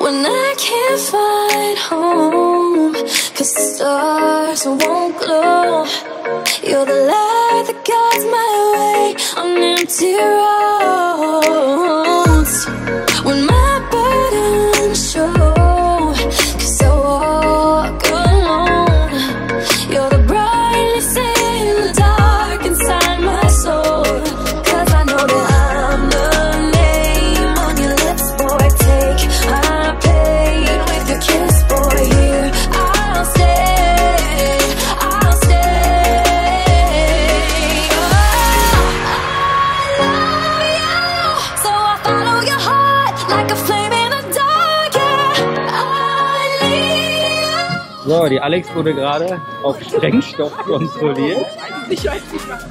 when I can't find home, 'cause the stars won't glow. You're the light that guides my way on empty roads. When my burdens show, 'cause I walk alone. You're the brightness in the dark inside my soul. 'Cause I know that I'm the name on your lips, boy. Take my pain with your kiss, boy. Here I'll stay, I'll stay. Oh, I love you, so I follow your heart like a flame in the dark. Yeah, I need you. So, die Alex wurde gerade auf Sprengstoff kontrolliert,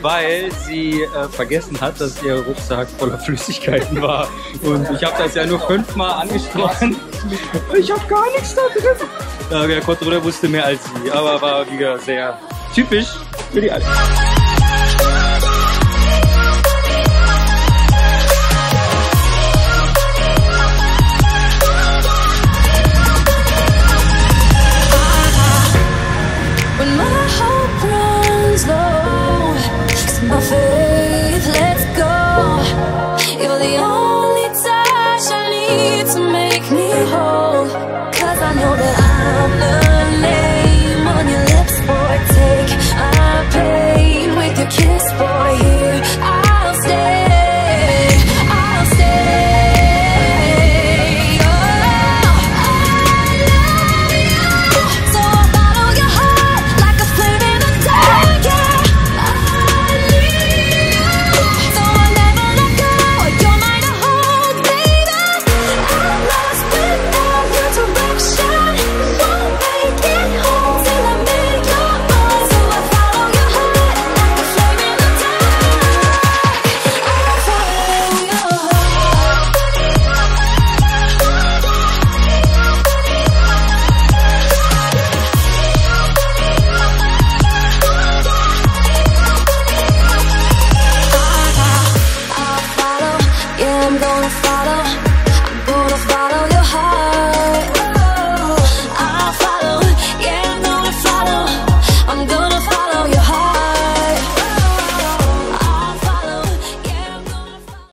weil sie vergessen hat, dass ihr Rucksack voller Flüssigkeiten war. Und ich habe das ja nur 5-mal angesprochen. Ich habe gar nichts da drin. Der Kontrolleur wusste mehr als sie, aber war wieder sehr typisch für die Alex. When my hope runs low, 'cause my faith lets go. You're the only touch I need to